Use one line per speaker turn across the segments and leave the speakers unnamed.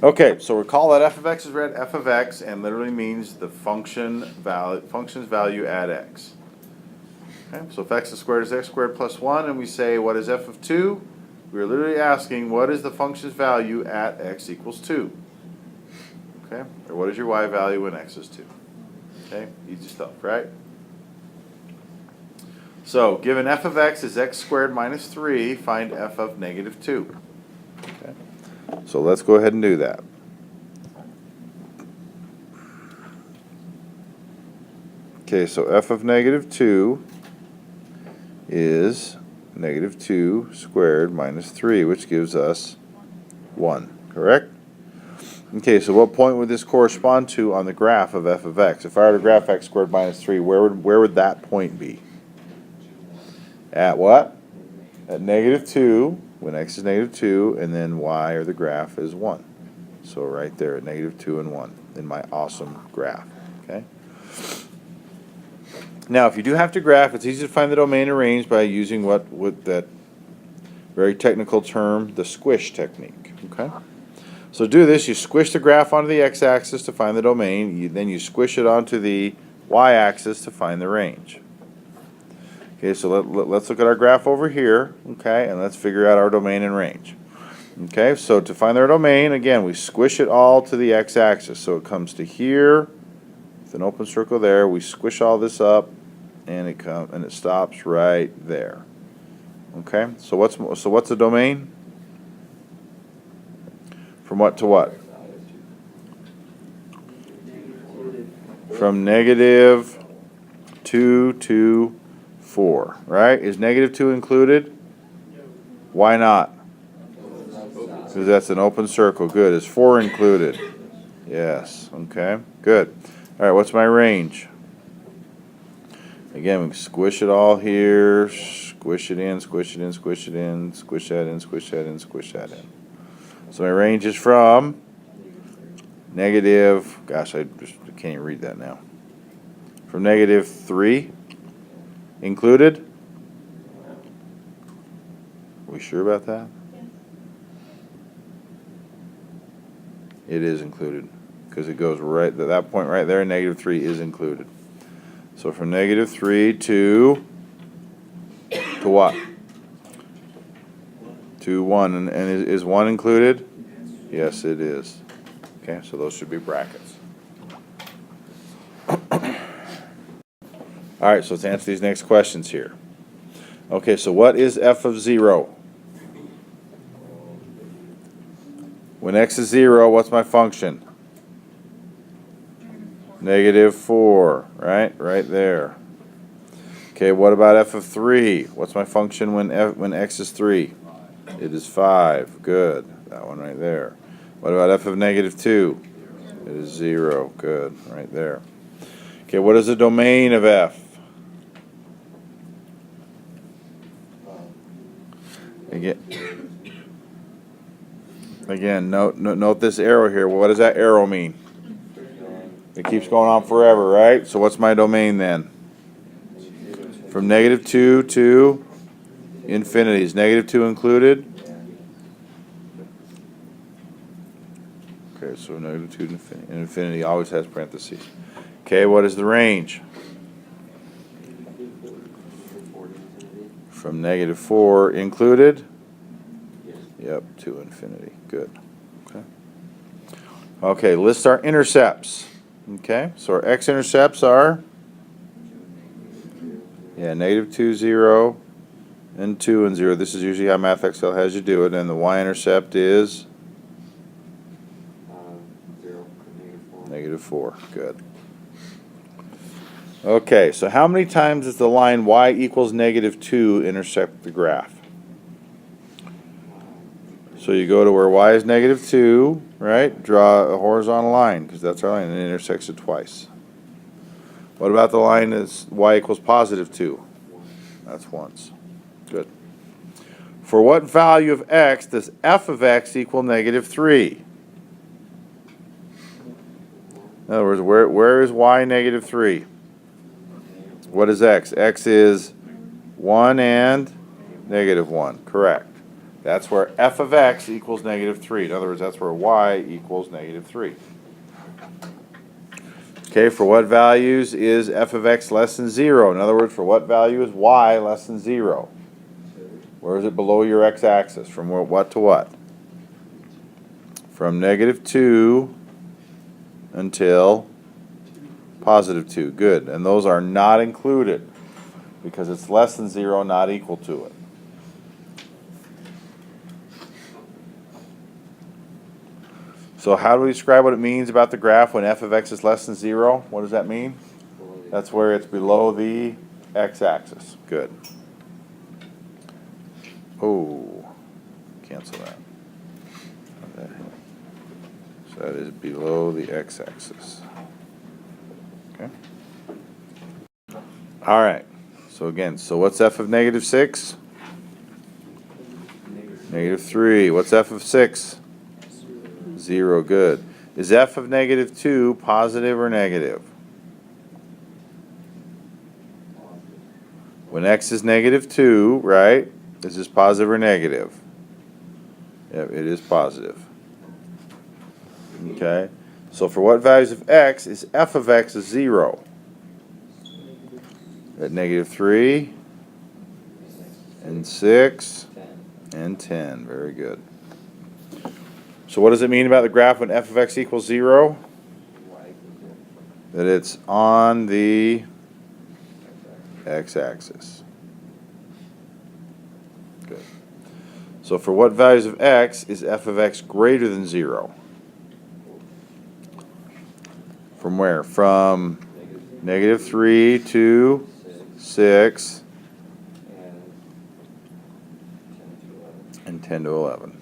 Okay, so recall that f of x is read f of x and literally means the function's value at x. Okay, so if x squared is x squared plus 1, and we say what is f of 2, we're literally asking what is the function's value at x equals 2. Okay, or what is your y value when x is 2? Okay, easy stuff, right? So given f of x is x squared minus 3, find f of negative 2. Okay. So let's go ahead and do that. Okay, so f of negative 2 is negative 2 squared minus 3, which gives us 1, correct? Okay, so what point would this correspond to on the graph of f of x? If I were to graph x squared minus 3, where would that point be? At what? At negative 2, when x is negative 2, and then y, or the graph, is 1. So right there at negative 2 and 1 in my awesome graph. Okay. Now, if you do have to graph, it's easy to find the domain and range by using what with that very technical term, the squish technique. Okay. So to do this, you squish the graph onto the x-axis to find the domain. Then you squish it onto the y-axis to find the range. Okay, so let's look at our graph over here, okay, and let's figure out our domain and range. Okay, so to find our domain, again, we squish it all to the x-axis. So it comes to here, with an open circle there. We squish all this up, and it stops right there. Okay, so what's the domain? From what to what? From negative 2 to 4, right? Is negative 2 included? Why not? Because that's an open circle. Good. Is 4 included? Yes. Okay. Good. All right. What's my range? Again, we squish it all here. Squish it in. Squish it in. Squish it in. Squish that in. Squish that in. Squish that in. So my range is from negative. Gosh, I can't even read that now. From negative 3. Included? Are we sure about that? It is included because it goes right at that point right there. Negative 3 is included. So from negative 3 to what? To 1. And is 1 included? Yes, it is. Okay, so those should be brackets. All right, so let's answer these next questions here. Okay, so what is f of 0? When x is 0, what's my function? Negative 4, right? Right there. Okay, what about f of 3? What's my function when x is 3? It is 5. Good. That one right there. What about f of negative 2? It is 0. Good. Right there. Okay, what is the domain of f? Again, note this arrow here. What does that arrow mean? It keeps going on forever, right? So what's my domain then? From negative 2 to infinity. Is negative 2 included? Okay, so negative 2 to infinity. And infinity always has parentheses. Okay, what is the range? From negative 4 included? Yep, to infinity. Good. Okay. Okay, list our intercepts. Okay, so our x-intercepts are? Yeah, negative 2, 0, and 2 and 0. This is usually how MathXL has you do it. And the y-intercept is?
0,
negative 4. Good. Okay, so how many times does the line y equals negative 2 intersect the graph? So you go to where y is negative 2, right? Draw a horizontal line, because that's our line, and it intersects it twice. What about the line that's y equals positive 2? That's once. Good. For what value of x does f of x equal negative 3? In other words, where is y negative 3? What is x? X is 1 and negative 1. Correct. That's where f of x equals negative 3. In other words, that's where y equals negative 3. Okay, for what values is f of x less than 0? In other words, for what value is y less than 0? Where is it below your x-axis? From what to what? From negative 2 until positive 2. Good. And those are not included because it's less than 0, not equal to it. So how do we describe what it means about the graph when f of x is less than 0? What does that mean? That's where it's below the x-axis. Good. Oh, cancel that. Okay. So that is below the x-axis. Okay. All right. So again, so what's f of negative 6? Negative 3. What's f of 6? 0. Good. Is f of negative 2 positive or negative? When x is negative 2, right? Is this positive or negative? Yep, it is positive. Okay. So for what values of x is f of x is 0? At negative 3 and 6 and 10. Very good. So what does it mean about the graph when f of x equals 0? That it's on the x-axis. Good. So for what values of x is f of x greater than 0? From where? From negative 3 to 6 and 10 to 11.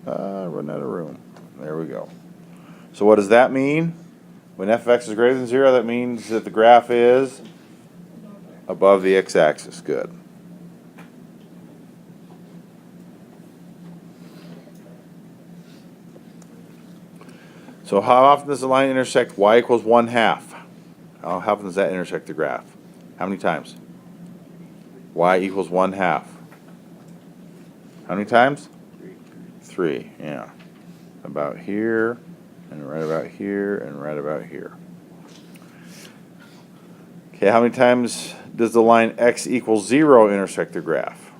Running out of room. There we go. So what does that mean? When f of x is greater than 0, that means that the graph is above the x-axis. Good. So how often does the line intersect y equals 1/2? How often does that intersect the graph? How many times? Y equals 1/2. How many times? 3, yeah. About here, and right about here, and right about here. Okay, how many times does the line x equals 0 intersect the graph?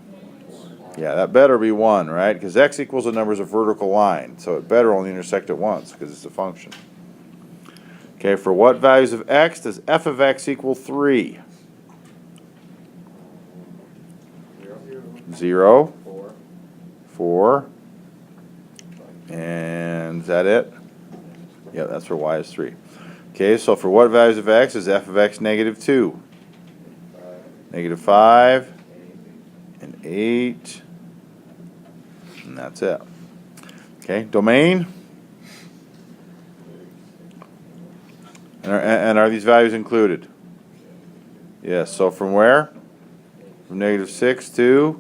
Yeah, that better be 1, right? Because x equals the numbers of vertical line, so it better only intersect it once because it's a function. Okay, for what values of x does f of x equal 3? 0, 4, and is that it? Yeah, that's where y is 3. Okay, so for what values of x is f of x negative 2? Negative 5 and 8, and that's it. Okay, domain. And are these values included? Yes, so from where? From negative 6 to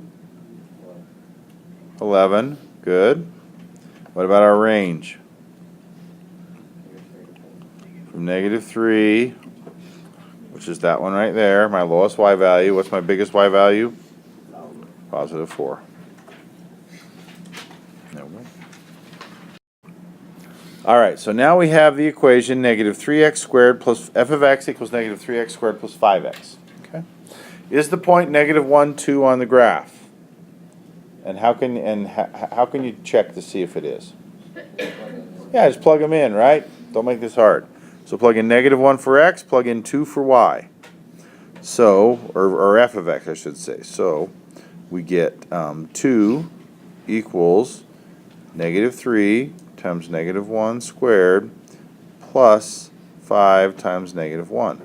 11. Good. What about our range? From negative 3, which is that one right there, my lowest y value. What's my biggest y value? Positive 4. There we go. All right, so now we have the equation negative 3x squared plus f of x equals negative 3x squared plus 5x. Okay. Is the point negative 1, 2 on the graph? And how can you check to see if it is? Yeah, just plug them in, right? Don't make this hard. So plug in negative 1 for x, plug in 2 for y. So, or f of x, I should say. So we get 2 equals negative 3 times negative 1 squared plus 5 times negative 1.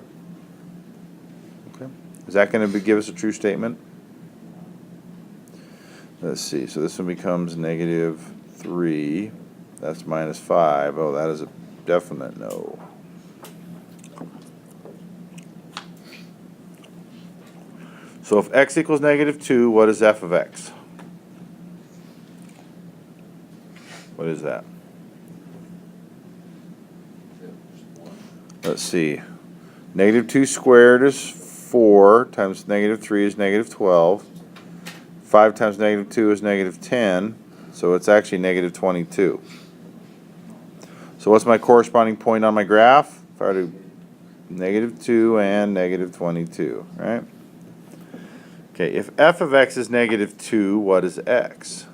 Okay. Is that going to give us a true statement? Let's see. So this one becomes negative 3. That's minus 5. Oh, that is a definite no. So if x equals negative 2, what is f of x? What is that? Let's see. Negative 2 squared is 4 times negative 3 is negative 12. 5 times negative 2 is negative 10, so it's actually negative 22. So what's my corresponding point on my graph? If I were to negative 2 and negative 22, right? Okay, if f of x is negative 2, what is x?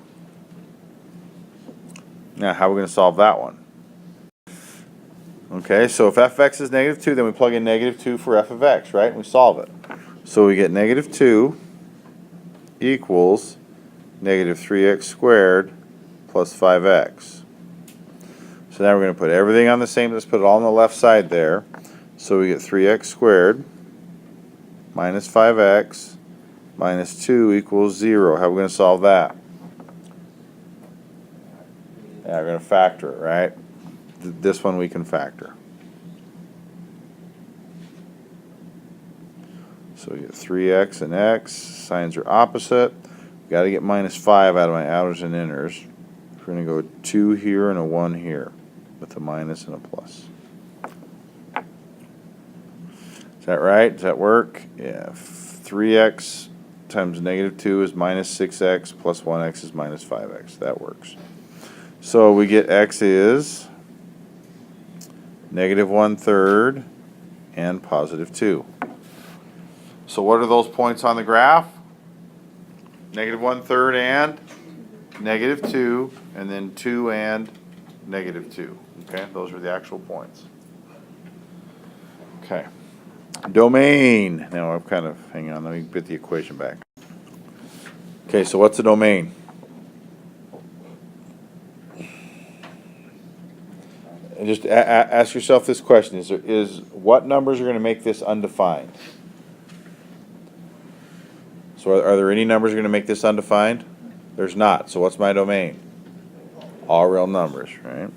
Now, how are we going to solve that one? Okay, so if f of x is negative 2, then we plug in negative 2 for f of x, right? And we solve it. So we get negative 2 equals negative 3x squared plus 5x. So now we're going to put everything on the same. Let's put it all on the left side there. So we get 3x squared minus 5x minus 2 equals 0. How are we going to solve that? Yeah, we're going to factor it, right? This one we can factor. So we get 3x and x. Signs are opposite. We've got to get minus 5 out of my outers and inners. We're going to go with 2 here and a 1 here with a minus and a plus. Is that right? Does that work? Yeah. 3x times negative 2 is minus 6x plus 1x is minus 5x. That works. So we get x is negative 1/3 and positive 2. So what are those points on the graph? Negative 1/3 and negative 2, and then 2 and negative 2. Okay, those are the actual points. Okay. Domain. Now I'm kind of, hang on, let me get the equation back. Okay, so what's the domain? And just ask yourself this question: is what numbers are going to make this undefined? So are there any numbers going to make this undefined? There's not. So what's my domain? All real numbers, right?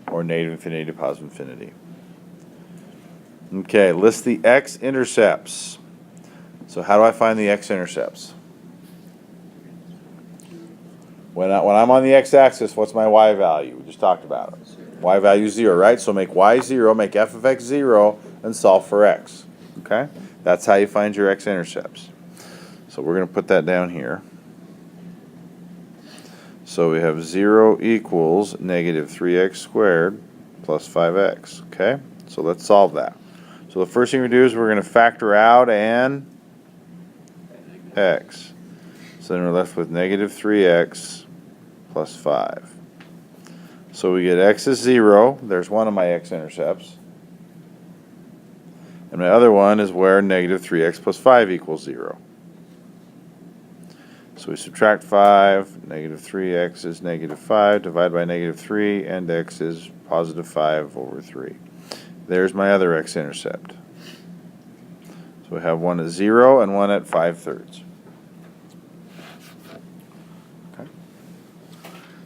Or negative infinity to positive infinity. Okay, list the x-intercepts. So how do I find the x-intercepts? When I'm on the x-axis, what's my y value? We just talked about it. Y value is 0, right? So make y 0, make f of x 0, and solve for x. Okay? That's how you find your x-intercepts. So we're going to put that down here. So we have 0 equals negative 3x squared plus 5x. Okay? So let's solve that. So the first thing we do is we're going to factor out an x. So then we're left with negative 3x plus 5. So we get x is 0. There's one of my x-intercepts. And my other one is where negative 3x plus 5 equals 0. So we subtract 5. Negative 3x is negative 5. Divide by negative 3. And x is positive 5 over 3. There's my other x-intercept. So we have one at 0 and one at 5/3. Okay.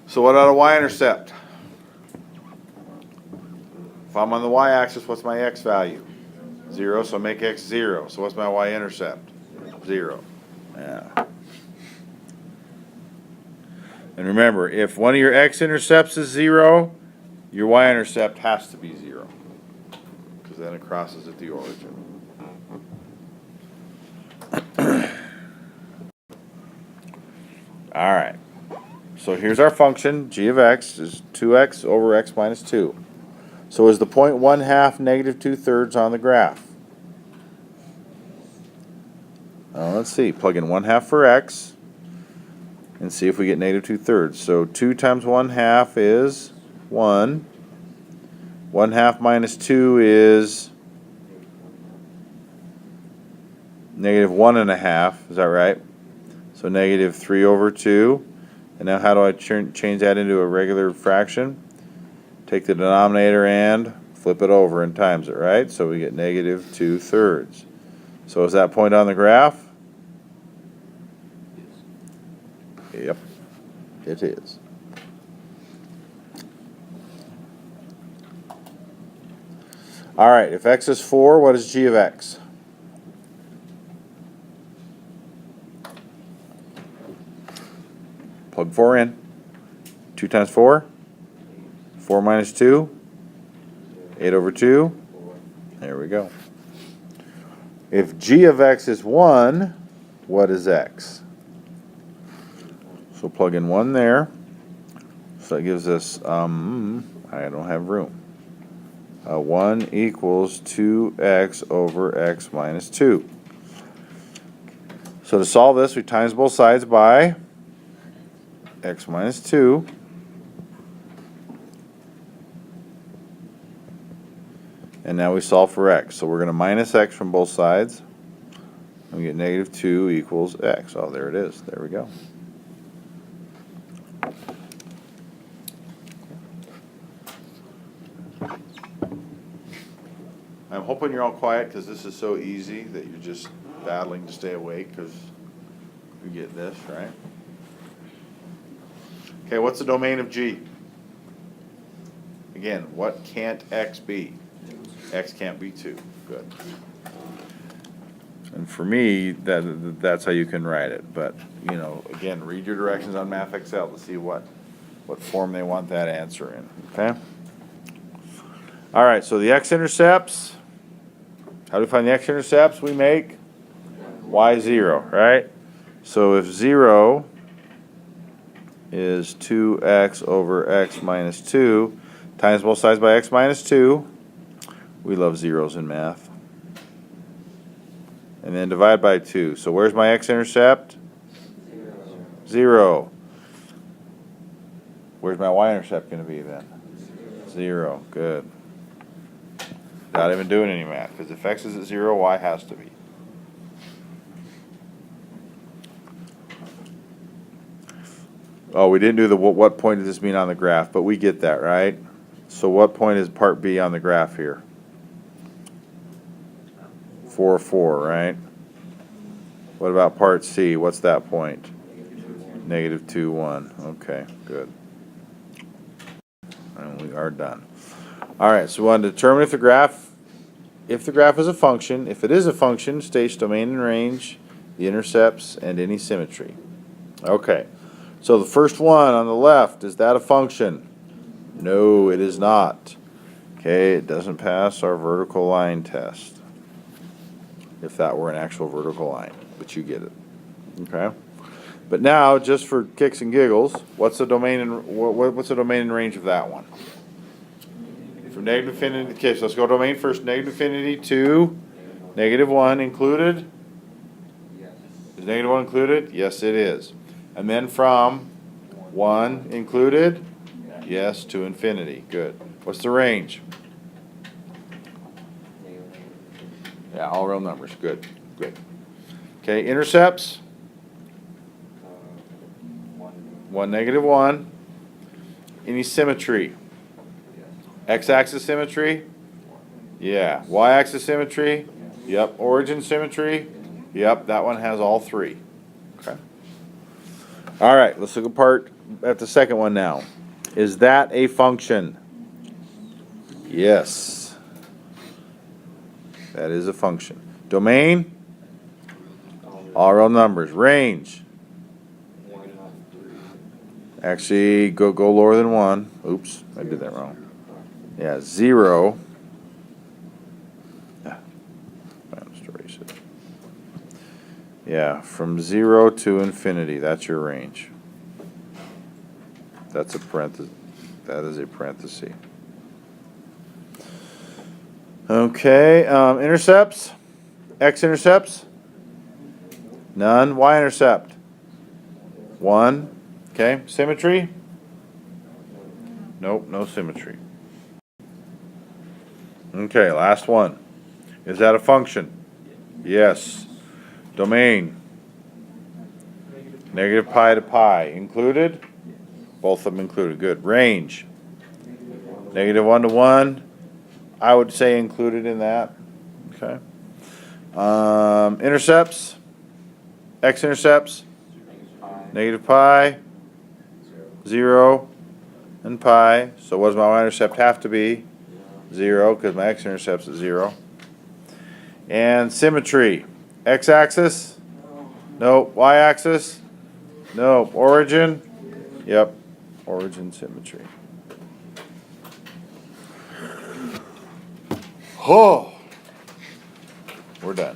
So what about a y-intercept? If I'm on the y-axis, what's my x value? 0, so make x 0. So what's my y-intercept? 0. Yeah. And remember, if one of your x-intercepts is 0, your y-intercept has to be 0. Because then it crosses at the origin. All right. So here's our function. G of x is 2x over x minus 2. So is the point 1/2 negative 2/3 on the graph? Let's see. Plug in 1/2 for x and see if we get negative 2/3. So 2 times 1/2 is 1. 1/2 minus 2 is negative 1.5. Is that right? So negative 3 over 2. And now how do I change that into a regular fraction? Take the denominator and flip it over and times it, right? So we get negative 2/3. So is that point on the graph? Yep, it is. All right, if x is 4, what is g of x? Plug 4 in. 2 times 4? 4 minus 2? 8 over 2? There we go. If g of x is 1, what is x? So plug in 1 there. So that gives us, I don't have room. 1 equals 2x over x minus 2. So to solve this, we times both sides by x minus 2. And now we solve for x. So we're going to minus x from both sides. And we get negative 2 equals x. Oh, there it is. There we go. I'm hoping you're all quiet because this is so easy that you're just battling to stay awake because you get this, right? Okay, what's the domain of G? Again, what can't x be? X can't be 2. Good. And for me, that's how you can write it. But, you know, again, read your directions on MathXL to see what form they want that answer in. Okay? All right, so the x-intercepts. How do we find the x-intercepts? We make y0, right? So if 0 is 2x over x minus 2 times both sides by x minus 2, we love zeros in math. And then divide by 2. So where's my x-intercept? 0. Where's my y-intercept going to be then? 0. Good. Not even doing any math, because if x is at 0, y has to be. Oh, we didn't do the what point does this mean on the graph, but we get that, right? So what point is part B on the graph here? 4, 4, right? What about part C? What's that point? Negative 2, 1. Okay, good. And we are done. All right, so we want to determine if the graph is a function. If it is a function, states domain and range, the intercepts, and any symmetry. Okay, so the first one on the left, is that a function? No, it is not. Okay, it doesn't pass our vertical line test. If that were an actual vertical line, but you get it. Okay, but now just for kicks and giggles, what's the domain and range of that one? From negative infinity. Okay, so let's go domain first. Negative infinity to negative 1 included. Is negative 1 included? Yes, it is. And then from 1 included. Yes, to infinity. Good. What's the range? Yeah, all real numbers. Good. Good. Okay, intercepts. 1, negative 1. Any symmetry? X-axis symmetry? Yeah. Y-axis symmetry? Yep. Origin symmetry? Yep, that one has all 3. Okay. All right, let's look at the second one now. Is that a function? Yes. That is a function. Domain? All real numbers. Range? Actually, go lower than 1. Oops, I did that wrong. Yeah, 0. Just erase it. Yeah, from 0 to infinity. That's your range. That's a parenthesis. That is a parenthesis. Okay, intercepts. X-intercepts. None. Y-intercept. 1. Okay, symmetry. Nope, no symmetry. Okay, last one. Is that a function? Yes. Domain. Negative pi to pi. Included? Both of them included. Good. Range. Negative 1 to 1. I would say included in that. Okay. Intercepts. X-intercepts. Negative pi. 0. And pi. So what does my y-intercept have to be? 0, because my x-intercept's at 0. And symmetry. X-axis? Nope. Y-axis? Nope. Origin? Yep. Origin symmetry. Oh, we're done.